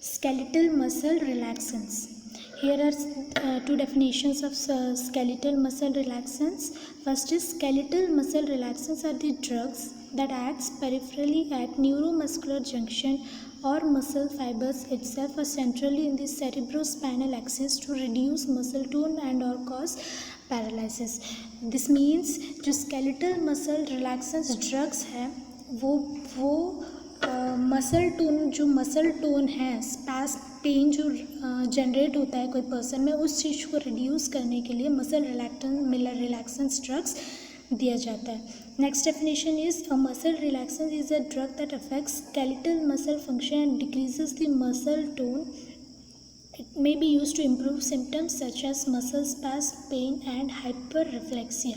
Skeletal muscle relaxants. Here are two definitions of skeletal muscle relaxants. First is skeletal muscle relaxants are the drugs that acts peripherally at neuromuscular junction or muscle fibers itself or centrally in the cerebrospinal axis to reduce muscle tone and or cause paralysis. This means जो skeletal muscle relaxants drugs है वो muscle tone है, स्पैस pen जो generate होता है कोई person में, उस चीज़ को रिड्यूस करने के लिए मसल रिलैक्सेंस ड्रग्स दिया जाता है. Next definition is a muscle relaxants is a drug that affects skeletal muscle function and decreases the muscle tone. It may be used to improve symptoms such as muscle spasm, pain and hyperreflexia.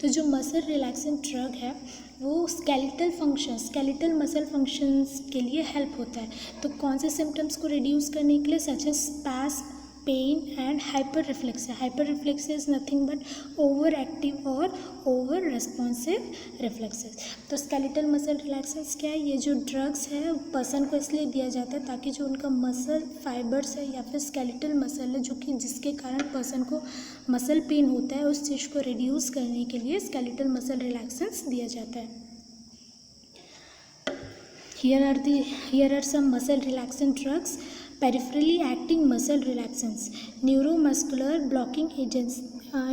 तो जो muscle relaxant drug है वो skeletal muscle functions के लिए help होता है. तो कौन से सिम्टम्स को रिड्यूस करने के लिए? Such as spasm, pain and hyperreflexia. Hyperreflexia is nothing but over active और ओवर रेस्पॉन्सिव रिफ्लेक्सेस. तो स्केलेटल मसल रिलैक्सेंस क्या है? ये जो ड्रग्स है पर्सन को इसलिए दिया जाता है ताकि जो उनका मसल फाइबर्स है या फिर स्केलेटल मसल है जो कि जिसके कारण पर्सन को मसल पेन होता है, उस चीज़ को रिड्यूस करने के लिए स्केलेटल मसल रिलैक्सेंस दिया जाता है. Here are some muscle relaxant drugs. Peripherally acting muscle relaxants, neuromuscular blocking agents.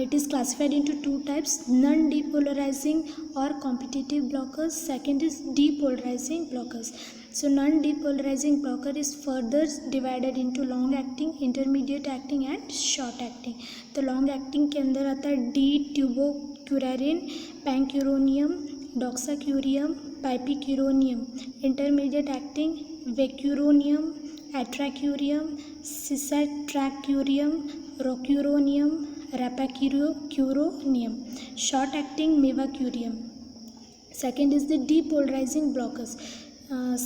It is classified into two types: non-depolarizing or competitive blockers. Second is depolarizing blockers. So non-depolarizing blocker is further divided into long acting, intermediate acting and short acting. तो long acting के अंदर आता है D-tubocurarine, pancuronium, doxycurium, pipicuronium. Intermediate acting vecuronium, atracurium, cisatracurium, rocuronium, rapacuronium. Short acting mevacurium. Second is the depolarizing blockers,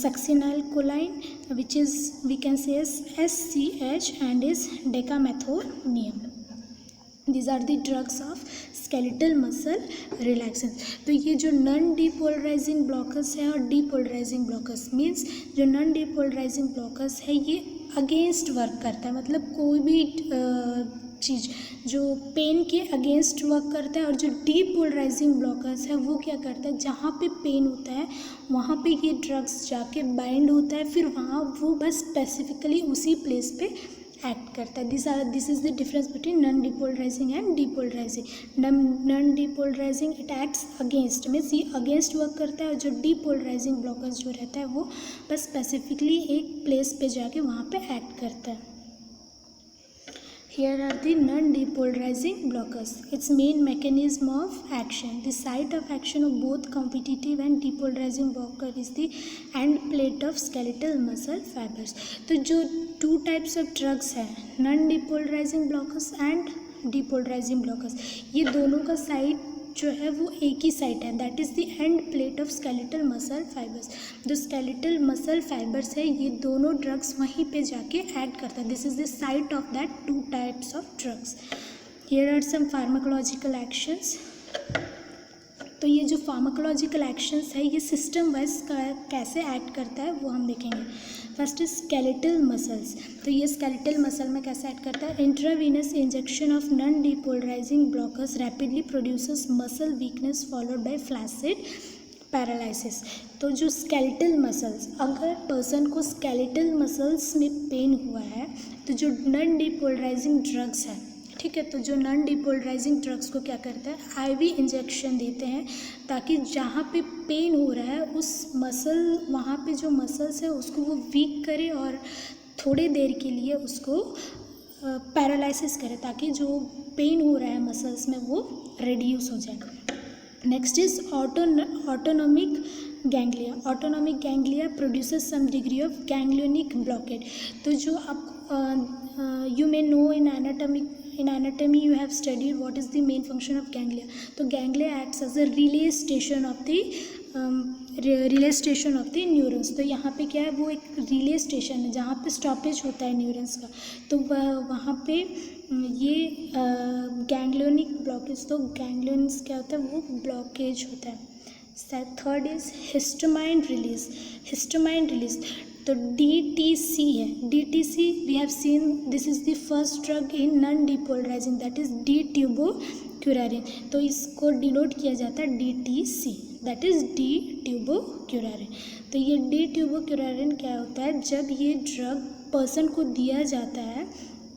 succinylcholine, which is we can say as SCH, and is decamethonium. These are the drugs of skeletal muscle relaxants. तो ये जो non depolarizing blockers है और depolarising blockers means जो non depolarizing blockers है ये against work करता है. मतलब कोई भी चीज़ जो पेन के अगेंस्ट वर्क करता है. और जो डीपोलराइजिंग ब्लॉकर्स है वो क्या करता है? जहाँ पे पेन होता है वहाँ पे ये ड्रग्स जाके बाइंड होता है, फिर वहाँ वो बस स्पेसिफिकली उसी प्लेस पे एक्ट करता है. This is the difference between non depolarizing and depolarising. Non depolarizing it acts against, means ये अगेंस्ट वर्क करता है. और जो डीपोलराइजिंग ब्लॉकर्स जो रहता है वो बस स्पेसिफिकली एक प्लेस पे जाके वहाँ पे एक्ट करता है. Here are the non-depolarizing blockers. Its main mechanism of action. The site of action of both competitive and depolarizing blocker is the end plate of skeletal muscle fibers. तो जो two types of drugs है, non-depolarizing blockers and depolarizing blockers, ये दोनों का site जो है वो एक ही साइट है. That is the end plate of skeletal muscle fibres. जो स्केलेटल मसल फाइबर्स है ये दोनों ड्रग्स वहीं पे जाके एक्ट करता है. This is the site of that two types of drugs. Here are some pharmacological actions. तो ये जो फार्माकोलॉजिकल एक्शंस है ये सिस्टम वाइज कैसे एक्ट करता है वो हम देखेंगे. First is skeletal muscles. तो ये स्केलेटल मसल में कैसे एक्ट करता है? Intravenous injection of non depolarizing blockers rapidly produces muscle weakness followed by flaccid paralysis. तो जो स्केलेटल मसल्स, अगर पर्सन को स्केलेटल मसल्स में पेन हुआ है तो जो नॉन डीपोलराइजिंग ड्रग्स है, ठीक है, तो जो नॉन डीपोलराइजिंग ड्रग्स को क्या करता है? आईवी इंजेक्शन देते हैं ताकि जहाँ पे पेन हो रहा है उस मसल, वहाँ पे जो मसल्स है उसको वो वीक करे और थोड़ी देर के लिए उसको पैरालिसिस करे ताकि जो पेन हो रहा है मसल्स में वो रिड्यूस हो जाए. Next is autonomic ganglia. Autonomic ganglia produces some degree of ganglionic blockade. तो जो आप you may know in anatomy you have studied what is the main function of ganglia. तो ganglia acts as a relay station of the neurons. तो यहाँ पे क्या है? वो एक रिले स्टेशन है जहाँ पे स्टॉपेज होता है न्यूरॉन्स का. तो वहाँ पे ये गैंग्लियोनिक ब्लॉकेज, तो गैंग्लियंस क्या होता है? वो ब्लॉकेज होता है. Third is histamine release. तो DTC है, DTC we have seen this is the first drug in non depolarizing, that is D-tubocurarine. तो इसको डिनोट किया जाता है DTC, दैट इज़ D-ट्यूबोक्यूरारिन। तो ये D-ट्यूबोक्यूरारिन क्या होता है, जब ये ड्रग पर्सन को दिया जाता है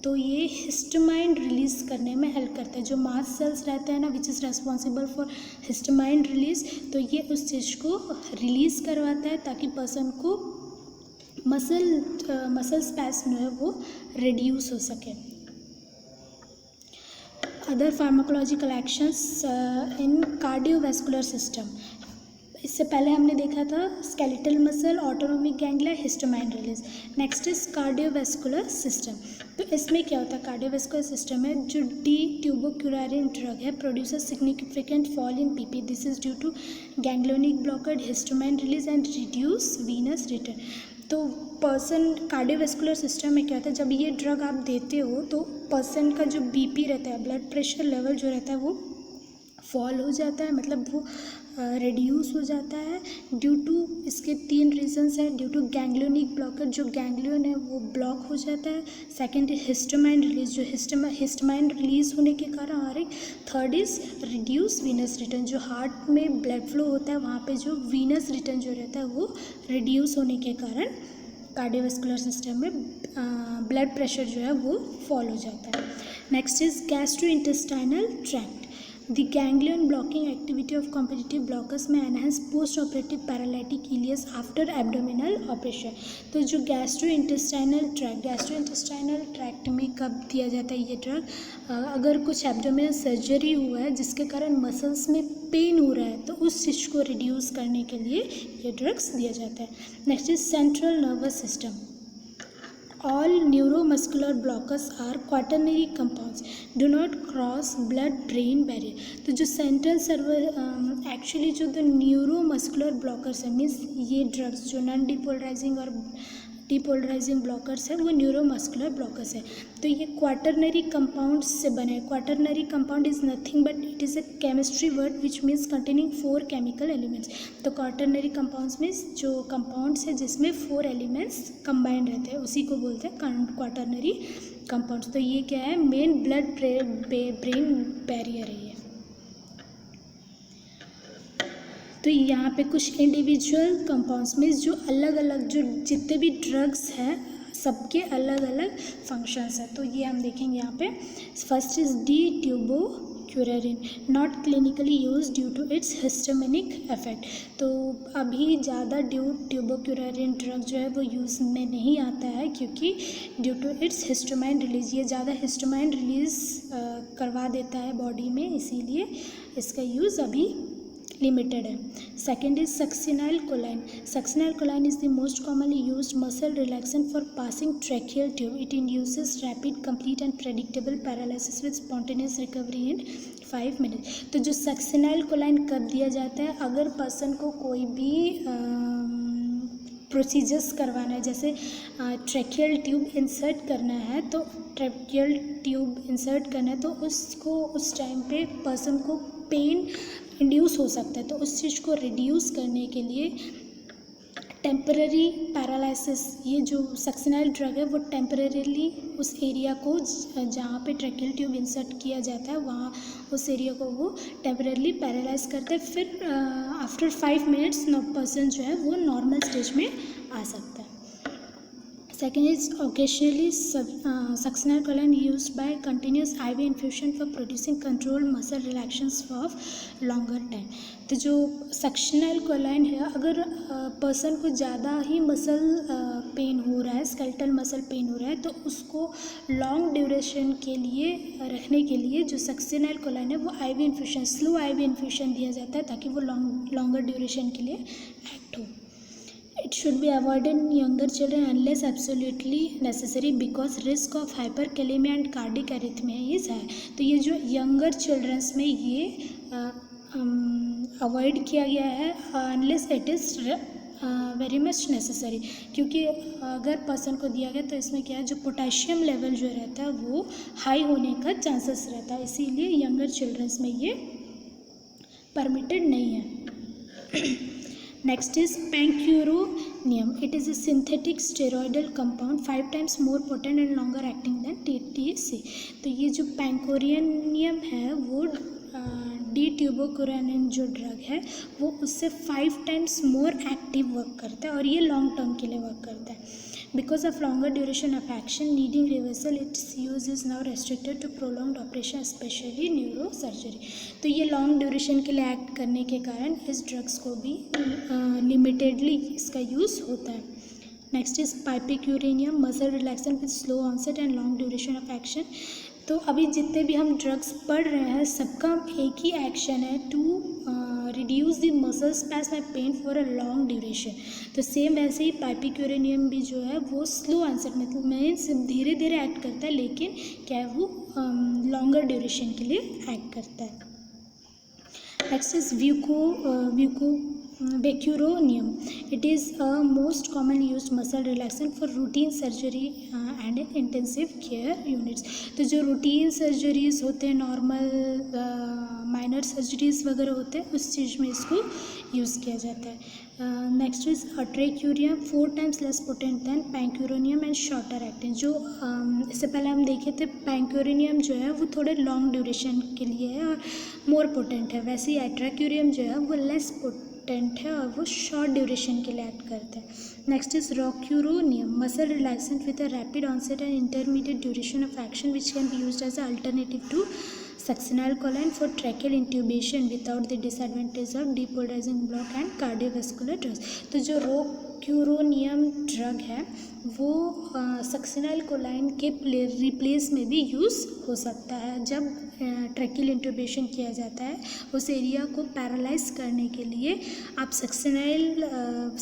तो ये हिस्टामाइन रिलीज़ करने में हेल्प करता है। जो मास्ट सेल्स रहते हैं ना, which is responsible for histamine release, तो ये उस चीज़ को रिलीज़ करवाता है ताकि पर्सन को मसल स्पैस्म जो है वो रिड्यूस हो सके। Other pharmacological actions in cardiovascular system, इससे पहले हमने देखा था skeletal muscle, autonomic ganglia, histamine release. Next is cardiovascular system. तो इसमें क्या होता है, कार्डियोवैस्कुलर सिस्टम में जो D-ट्यूबोक्यूरारिन ड्रग है produces significant fall in PP, this is due to ganglionic blockade, histamine release and reduce venous return. तो person cardiovascular system में क्या होता है, जब ये ड्रग आप देते हो तो पर्सन का जो BP रहता है, ब्लड प्रेशर लेवल जो रहता है वो फॉल हो जाता है, मतलब वो रिड्यूस हो जाता है ड्यू टू, इसके 3 रीजंस हैं। ड्यू टू गैंग्लियोनिक ब्लॉकेज, जो गैंग्लियन है वो ब्लॉक हो जाता है। सेकंड इज हिस्टामाइन रिलीज, जो हिस्टामाइन रिलीज होने के कारण, और एक third is reduce venous return, जो हार्ट में ब्लड फ्लो होता है वहाँ पे जो वीनस रिटर्न जो रहता है वो रिड्यूस होने के कारण कार्डियोवैस्कुलर सिस्टम में ब्लड प्रेशर जो है वो फॉल हो जाता है। Next is gastrointestinal tract, The ganglion blocking activity of competitive blockers may enhance post-operative paralytic ileus after abdominal operation। तो जो गैस्ट्रोइंटेस्टाइनल ट्रैक्ट में कब दिया जाता है ये ड्रग, अगर कुछ एब्डोमिनल सर्जरी हुआ है जिसके कारण मसल्स में पेन हो रहा है तो उस चीज़ को रिड्यूस करने के लिए ये ड्रग्स दिया जाता है। Next is central nervous system. All neuromuscular blockers are quaternary compounds, do not cross blood-brain barrier। तो जो सेंट्रल सर्वर एक्चुअली जो द न्यूरोमस्कुलर ब्लॉकर्स है, मीन्स ये ड्रग्स जो नॉन डिपोलराइजिंग और डिपोलराइजिंग ब्लॉकर्स है वो न्यूरोमस्कुलर ब्लॉकर्स है। तो ये क्वाटरनरी कंपाउंड्स से बने हैं। Quaternary compound is nothing but it is a chemistry word which means containing 4 chemical elements. तो क्वाटरनरी कंपाउंड्स मीन्स जो कंपाउंड्स है जिसमें 4 एलिमेंट्स कंबाइंड रहते हैं उसी को बोलते हैं क्वाटरनरी कंपाउंड्स। तो ये क्या है, मेन ब्लड ब्रेन बैरियर है ये। तो यहाँ पे कुछ इंडिविजुअल कंपाउंड्स में जो अलग अलग जो जितने भी ड्रग्स हैं सबके अलग अलग फंक्शंस हैं। तो ये हम देखेंगे यहाँ पे। First is D-tubocurarine, not clinically use due to its histaminic effect. तो अभी ज़्यादा D-ट्यूबोक्यूरारिन ड्रग जो है वो यूज़ में नहीं आता है क्योंकि due to its histamine release, ये ज़्यादा हिस्टामाइन रिलीज करवा देता है बॉडी में, इसीलिए इसका यूज़ अभी लिमिटेड है। Second is succinyl कोलाइन। Succinyl कोलाइन is the most commonly used muscle relaxant for passing tracheal tube. It induces rapid, complete and predictable paralysis with spontaneous recovery in 5 minutes. तो जो सक्सिनाइल कोलाइन कब दिया जाता है, अगर पर्सन को कोई भी प्रोसीजर्स करवाना है, जैसे ट्रैकियल ट्यूब इंसर्ट करना है, तो ट्रैकियल ट्यूब इंसर्ट करना है तो उसको उस टाइम पे पर्सन को पेन इंड्यूस हो सकता है। तो उस चीज़ को रिड्यूस करने के लिए टेम्पररी पैरालिसिस, ये जो सक्सिनाइल ड्रग है वो टेम्परेरीली उस एरिया को जहाँ पे ट्रैकियल ट्यूब इंसर्ट किया जाता है वहाँ उस एरिया को वो टेम्परेरीली पैरालाइज करता है। फिर आफ्टर 5 मिनट्स पर्सन जो है वो नॉर्मल स्टेज में आ सकता है। Second is occasionally succinylcholine choline used by continuous IV infusion for producing controlled muscle relaxations for longer time। तो जो सक्सिनाइल कोलाइन है, अगर पर्सन को ज़्यादा ही मसल पेन हो रहा है, स्केलेटल मसल पेन हो रहा है, तो उसको लॉन्ग ड्यूरेशन के लिए रखने के लिए जो सक्सिनाइल कोलाइन है वो IV infusion, slow IV infusion दिया जाता है ताकि वो लॉन्गर ड्यूरेशन के लिए एक्ट हो। It should be avoided in younger children unless absolutely necessary because risk of hyperkalemia and cardiac arrhythmia is high। तो ये जो यंगर चिल्ड्रंस में ये अवॉइड किया गया है unless it is very much necessary, क्योंकि अगर पर्सन को दिया गया तो इसमें क्या है, जो पोटेशियम लेवल जो रहता है वो हाई होने का चांसेस रहता है, इसीलिए यंगर चिल्ड्रंस में ये परमिटेड नहीं है। नेक्स्ट इज पैंक्यूरो नियम. It is a synthetic steroidal compound 5 times more potent and longer acting than THC. तो ये जो पैंकोरियनियम है वो डी ट्यूबोकुरानिन जो ड्रग है वो उससे 5 टाइम्स मोर एक्टिव वर्क करता है और ये लॉन्ग टर्म के लिए वर्क करता है. Because of longer duration of action needing reversal, its use is now restricted to prolonged operation, especially neurosurgery. तो ये लॉन्ग ड्यूरेशन के लिए एक्ट करने के कारण इस ड्रग्स को भी लिमिटेडली इसका यूज़ होता है. Next is pipecuronium, muscle relaxant with slow onset and long duration of action. तो अभी जितने भी हम ड्रग्स पढ़ रहे हैं सबका एक ही एक्शन है, to reduce the muscle spasm and pain for a long duration. तो सेम वैसे ही पाइपिक्यूरेनियम भी जो है वो स्लो ऑनसेट मतलब मीन्स धीरे धीरे एक्ट करता है, लेकिन क्या है वो लॉन्गर ड्यूरेशन के लिए एक्ट करता है. Next is Vecuronium. It is a most commonly used muscle relaxant for routine surgery and intensive care units. तो जो रूटीन सर्जरीज होते हैं, नॉर्मल माइनर सर्जरीज वगैरह होते हैं, उस चीज़ में इसको यूज़ किया जाता है. Next is atracurium, 4 times less potent than pancuronium and shorter acting. जो इससे पहले हम देखे थे पैंक्यूरोनियम जो है वो थोड़े लॉन्ग ड्यूरेशन के लिए है और मोर पोटेंट है, वैसे ही अट्रेक्यूरियम जो है वो लेस पोटेंट है और वो शॉर्ट ड्यूरेशन के लिए एक्ट करते हैं. Next is rocuronium, muscle relaxant with a rapid onset and intermediate duration of action which can be used as a alternative to succinylcholine for tracheal intubation without the disadvantage of depolarizing block and cardiovascular drugs. तो जो रोक्यूरोनियम drug है वो सक्सिनाइलकोलाइन के replace में भी use हो सकता है. जब ट्रैकियल इंट्यूबेशन किया जाता है उस एरिया को पैरालाइज करने के लिए आप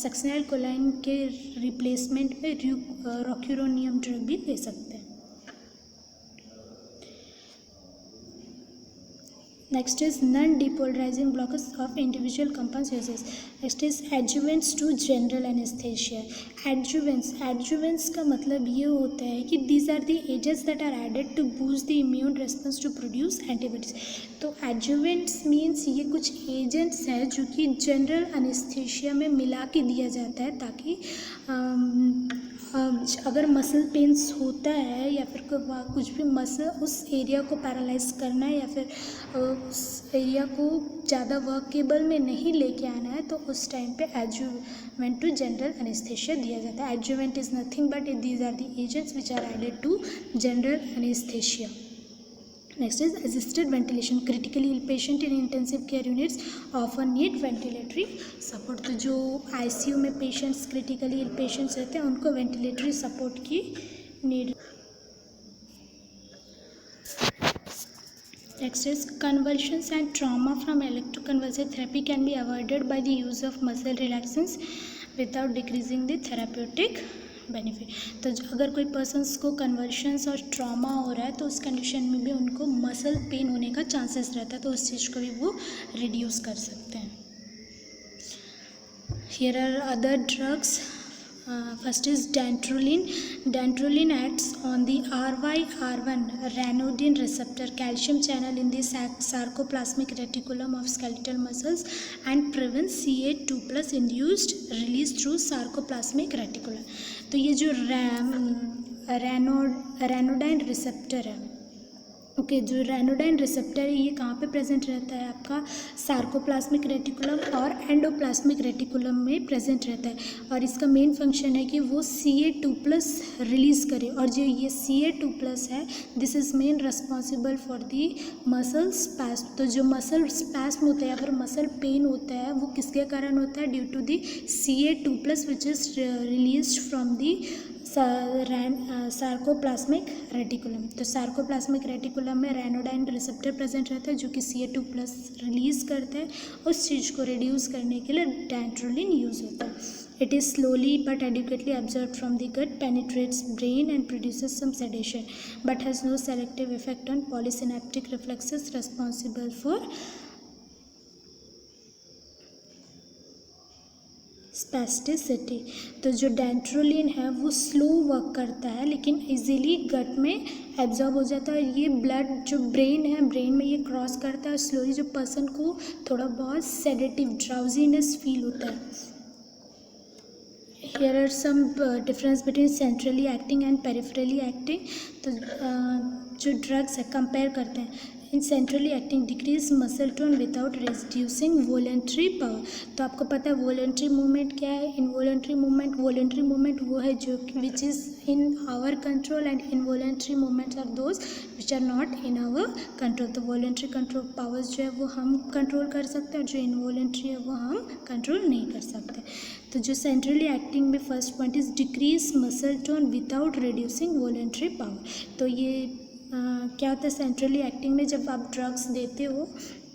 सक्सिनाइलकोलाइन के रिप्लेसमेंट में रोक्यूरोनियम ड्रग भी ले सकते हैं. Next is non-depolarizing blockers of individual compounds uses. Next is adjuvants to general anesthesia. Adjuvants का मतलब ये होता है कि these are the agents that are added to boost the immune response to produce antibodies. तो adjuvants means ये कुछ agents हैं जो कि general anesthesia में मिला के दिया जाता है ताकि अगर मसल पेन्स होता है या फिर कुछ भी मसल उस एरिया को पैरालाइज करना है या फिर उस एरिया को ज़्यादा वर्केबल में नहीं लेके आना है तो उस टाइम पे एडजुवेंट टू जनरल एनेस्थेशिया दिया जाता है. Adjuvant is nothing but these are the agents which are added to general anaesthesia. Next is assisted ventilation. Critically ill patient in intensive care units often need ventilatory support. तो जो ICU में patients critically ill patients रहते हैं उनको ventilatory support की need. Next is convulsions and trauma from electroconvulsive therapy can be avoided by the use of muscle relaxants without decreasing the therapeutic benefit. तो अगर कोई पर्सन्स को conversions और trauma हो रहा है तो उस कंडीशन में भी उनको मसल पेन होने का चांसेस रहता है, तो उस चीज़ को भी वो रिड्यूस कर सकते हैं. Here are other drugs. First is dantrolene. Dantrolene acts on the RYR1 ryanodine receptor calcium channel in the sarcoplasmic reticulum of skeletal muscles and prevents CA2+ induced release through sarcoplasmic reticulum. तो ये जो रैनोडाइन receptor है, जो रैनोडाइन receptor है ये कहाँ पे present रहता है? आपका सार्कोप्लाज्मिक रेटिकुलम और एंडोप्लाज्मिक रेटिकुलम में प्रेजेंट रहता है और इसका मेन फंक्शन है कि वो CA2+ रिलीज़ करे. और जो ये CA2+ है this is main responsible for the muscle spasm. तो जो मसल स्पैस्म होता है या फिर मसल पेन होता है वो किसके कारण होता है? Due to the CA2+ which is released from the sarcoplasmic reticulum. तो सार्कोप्लाज्मिक रेटिकुलम में रैनोडाइन रिसेप्टर प्रेजेंट रहता है जो कि CA2+ रिलीज़ करता है. उस चीज़ को रिड्यूस करने के लिए डैंट्रोलिन यूज़ होता है. It is slowly but adequately absorb from the gut, penetrates brain and produces some sedation but has no selective effect on polysynaptic reflexes responsible for spasticity. तो जो डैंट्रोलिन है वो स्लो वर्क करता है लेकिन इजीली गट में एब्जॉर्ब हो जाता है और ये ब्लड जो ब्रेन है ब्रेन में ये क्रॉस करता है. स्लोली जो पर्सन को थोड़ा बहुत सेडेटिव ड्राउजीनेस फील होता है. Here are some difference between centrally acting and peripherally acting. तो जो ड्रग्स है कंपेयर करते हैं. In centrally acting decrease muscle tone without reducing voluntary power. तो आपको पता है वॉलेंट्री मूवमेंट क्या है. इनवॉलेंट्री मूवमेंट वो है जो which is in our control and involuntary movements are those which are not in our control. तो वॉलेंट्री कंट्रोल पावर्स जो है वो हम कंट्रोल कर सकते हैं और जो इनवॉलेंट्री है वो हम कंट्रोल नहीं कर सकते. तो जो सेंट्रली एक्टिंग में first point is decrease muscle tone without reducing voluntary power. तो ये क्या होता है सेंट्रली एक्टिंग में जब आप ड्रग्स देते हो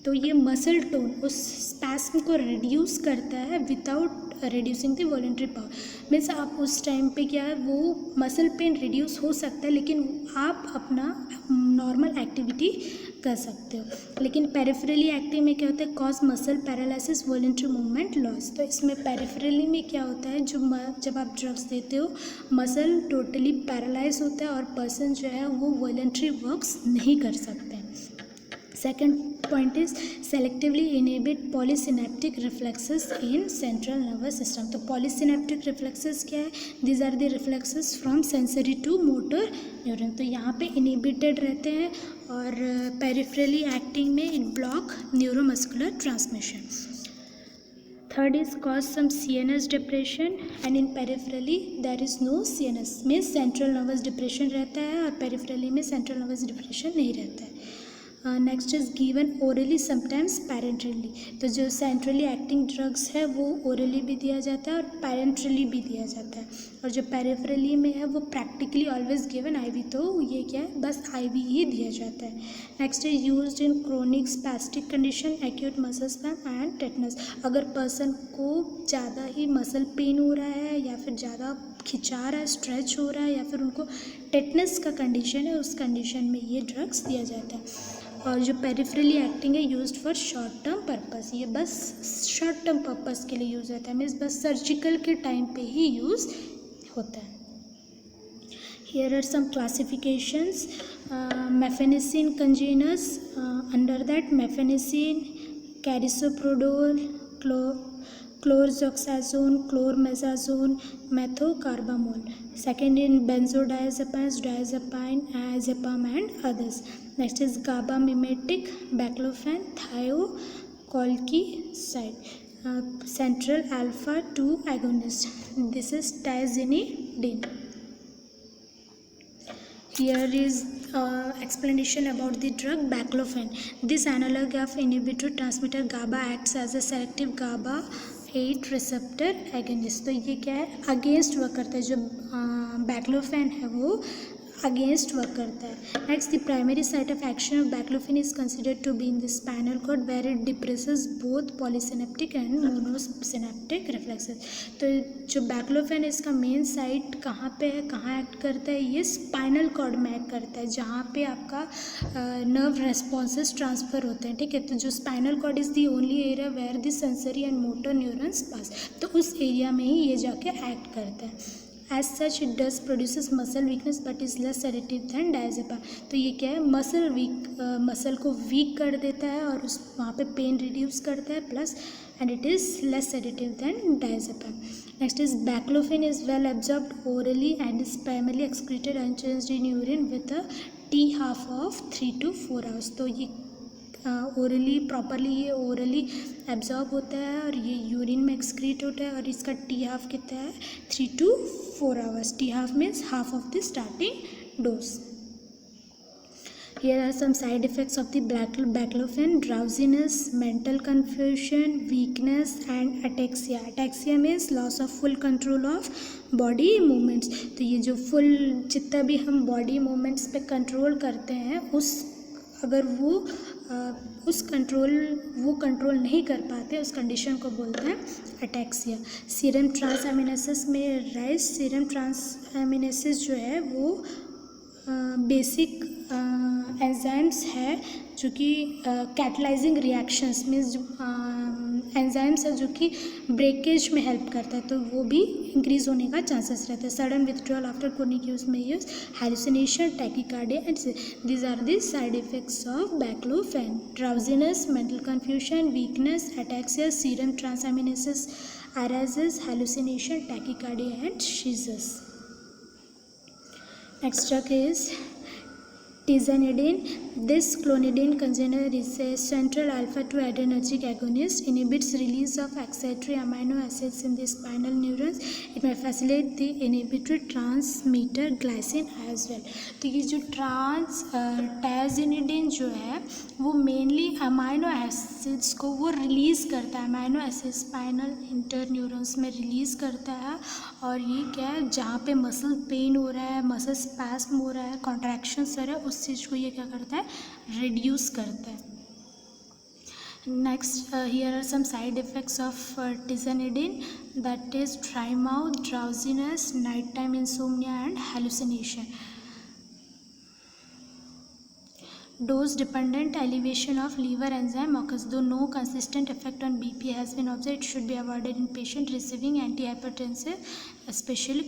तो ये मसल टोन उस स्पैस्म को रिड्यूस करता है without reducing the voluntary power. Means आप उस टाइम पे क्या है वो मसल पेन रिड्यूस हो सकता है लेकिन आप अपना नॉर्मल एक्टिविटी कर सकते हो. लेकिन पेरिफेरली एक्टिंग में क्या होता है cause muscle paralysis voluntary movement loss. तो इसमें पेरिफेरली में क्या होता है जब आप ड्रग्स देते हो मसल टोटली पैरालाइज होता है और पर्सन जो है वो वॉलेंट्री वर्क्स नहीं कर सकते हैं. Second point is selectively inhibit polysynaptic reflexes in central nervous system. तो पॉलीसिनेप्टिक रिफ्लेक्सेस क्या है. These are the reflexes from sensory to motor neuron. तो यहाँ पे इनहिबिटेड रहते हैं और पेरिफेरली एक्टिंग में it block neuromuscular transmission. Third is cause some CNS depression and in peripherally there is no CNS. में सेंट्रल नर्वस डिप्रेशन रहता है और पेरिफेरली में सेंट्रल नर्वस डिप्रेशन नहीं रहता है. Next is given orally sometimes parenterally. तो जो सेंट्रली एक्टिंग ड्रग्स है वो ओरली भी दिया जाता है और पैरेंट्रली भी दिया जाता है और जो पेरिफेरली में है वो प्रैक्टिकली ऑलवेज गिवन IV. तो ये क्या है बस IV ही दिया जाता है. Next is used in chronic spastic condition acute muscle spam and tetanus. अगर पर्सन को ज़्यादा ही मसल पेन हो रहा है या फिर ज़्यादा खिंचा रहा है स्ट्रेच हो रहा है या फिर उनको टेटनस का कंडीशन है उस कंडीशन में ये ड्रग्स दिया जाता है. और जो पेरिफेरली एक्टिंग है used for short term purpose. ये बस शॉर्ट टर्म पर्पस के लिए यूज़ होता है. मीन्स बस सर्जिकल के टाइम पे ही यूज़ होता है. Here are some classifications. Mephenesin congeners. Under that mephenesin, carisoprodol, chlorzoxazone, chlormezanone, methocarbamol. Second in benzodiazepines, diazepine, azepam and others. Next is GABA mimetic, baclofen, thiocalcicide, central alpha 2 agonist. This is tiazidine. Here is explanation about the drug baclofen. This analog of inhibitor transmitter GABA acts as a selective GABA 8 receptor agonist. तो ये क्या है against work करता है. जो baclofen है वो against work करता है. Next the primary site of action of baclofen is considered to be in the spinal cord where it depresses both polysynaptic and monosynaptic reflexes. तो जो बैक्लोफेन है इसका मेन साइट कहाँ पे है कहाँ एक्ट करता है. ये स्पाइनल कॉर्ड में एक्ट करता है जहाँ पे आपका नर्व रेस्पॉन्सेस ट्रांसफ़र होते हैं. ठीक है. तो जो spinal cord is the only area where the sensory and motor neurons pass. तो उस एरिया में ही ये जाके एक्ट करता है. As such it does produces muscle weakness but is less sedative than diazepam. तो ये क्या है मसल को वीक कर देता है और उस वहाँ पे पेन रिड्यूस करता है plus and it is less sedative than diazepam. Next is baclofen is well absorbed orally and is primarily excreted unchanged in urine with a T-half of 3 to 4 hours. तो ये ओरली प्रॉपरली ये orally absorb होता है और ये urine में excrete होता है और इसका T-half कितना है 3 to 4 hours. T-half means half of the starting dose. Here are some side effects of the baclofen: drowsiness, mental confusion, weakness and ataxia. Ataxia means loss of full control of body movements. तो ये जो full जितना भी हम body movements पे control करते हैं अगर वो कंट्रोल नहीं कर पाते उस कंडीशन को बोलते हैं अटैक्सिया. सीरम ट्रांसएमिनेसिस में राइज. सीरम ट्रांसएमिनेसिस जो है वो बेसिक एंजाइम्स है जो कि कैटलाइजिंग रिएक्शंस मीन्स एंजाइम्स है जो कि ब्रेकेज में हेल्प करता है. तो वो भी इंक्रीज होने का चांसेस रहता है. Sudden withdrawal after chronic use में use, hallucination, tachycardia and these are the side effects of baclofen. Drowsiness, mental confusion, weakness, ataxia, serum transaminases arises hallucination, tachycardia and seizures. Next drug is tizanidine. This clonidine container is a central alpha-2 adrenergic agonist, inhibits release of excitatory amino acids in the spinal neurons. It may facilitate the inhibitory transmitter glycine as well. तो ये जो tizanidine जो है वो mainly amino acids को वो release करता है, अमाइनो एसिड स्पाइनल इंटरन्यूरॉन्स में रिलीज़ करता है। और ये क्या है, जहाँ पे मसल पेन हो रहा है, मसल स्पैस्म हो रहा है, कॉन्ट्रैक्शंस हो रहा है, उस चीज़ को ये क्या करता है, रिड्यूस करता है। Next, here are some side effects of tizanidine, that is dry mouth, drowsiness, nighttime insomnia and hallucination. Dose dependent elevation of liver enzyme occurs, though no consistent effect on BP has been observed. It should be avoided in patient receiving antihypertensive, especially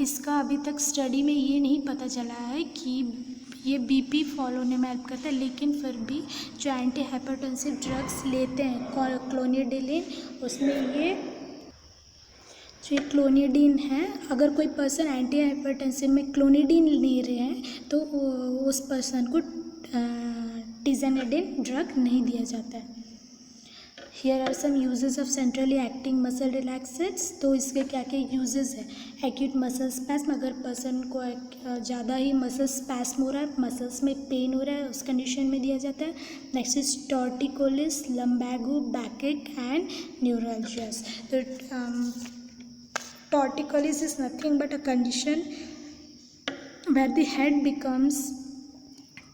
इसका अभी तक study में ये नहीं पता चला है कि ये बीपी फॉलो होने में हेल्प करता है, लेकिन फिर भी जो एंटी हाइपरटेंसिव ड्रग्स लेते हैं क्लोनिडिन, उसमें ये जो क्लोनिडीन है, अगर कोई पर्सन एंटी हाइपरटेंसिव में क्लोनिडीन ले रहे हैं तो उस पर्सन को टिज़ानिडिन ड्रग नहीं दिया जाता है। Here are some uses of centrally acting muscle relaxants. तो इसके क्या क्या यूजेस है। एक्यूट मसल स्पैस्म, अगर पर्सन को ज़्यादा ही मसल स्पैस्म हो रहा है, मसल्स में पेन हो रहा है, उस कंडीशन में दिया जाता है। Next is torticollis, lumbago, backache and neuralgias. तो torticollis is nothing but a condition where the head becomes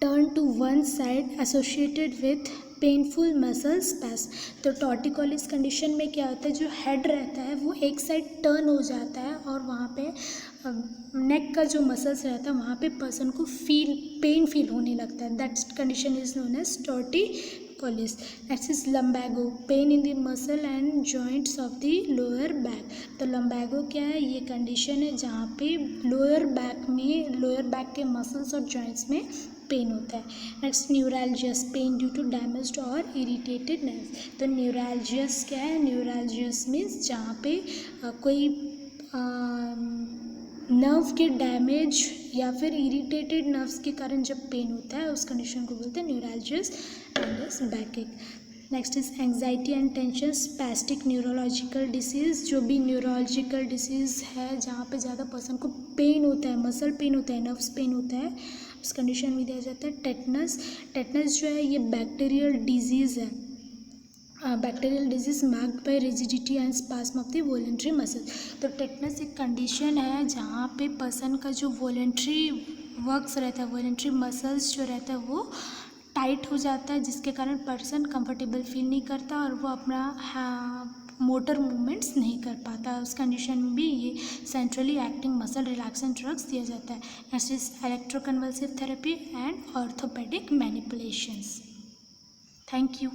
turned to one side associated with painful muscle spasm. तो टॉर्टिकोलिस कंडीशन में क्या होता है, जो हेड रहता है वो एक साइड टर्न हो जाता है और वहाँ पे नेक का जो मसल्स रहता है वहाँ पे पर्सन को पेन फील होने लगता है। That condition is known as torticollis. Next is lumbago, pain in the muscle and joints of the lower back. तो लम्बैगो क्या है, ये कंडीशन है जहाँ पे लोअर बैक के मसल्स और जॉइंट्स में पेन होता है। Next neuralgias, pain due to damaged और इरिटेटेड नर्व्स। तो न्यूरल्जियस क्या है, न्यूरल्जियस मीन्स जहाँ पे कोई नर्व के डैमेज या फिर इरिटेटेड नर्व्स के कारण जब पेन होता है उस कंडीशन को बोलते हैं neuralgias and backache. Next is anxiety and tension, spastic neurological disease. जो भी न्यूरोलॉजिकल डिसीज़ है जहाँ पे ज़्यादा पर्सन को पेन होता है, मसल पेन होता है, नर्व्स पेन होता है, उस कंडीशन में दिया जाता है। टेटनस जो है ये बैक्टीरियल डिजीज़ है, bacterial disease marked by rigidity and spasm of the voluntary muscle. तो टेटनस एक कंडीशन है जहाँ पे पर्सन का जो वॉलेंट्री वर्क्स रहता है, वॉलेंट्री मसल्स जो रहता है वो टाइट हो जाता है, जिसके कारण पर्सन कंफर्टेबल फील नहीं करता और वो अपना मोटर मूवमेंट्स नहीं कर पाता। उस कंडीशन में भी ये centrally acting muscle relaxant drugs दिया जाता है। Next is electroconvulsive therapy and orthopaedic manipulations. Thank you.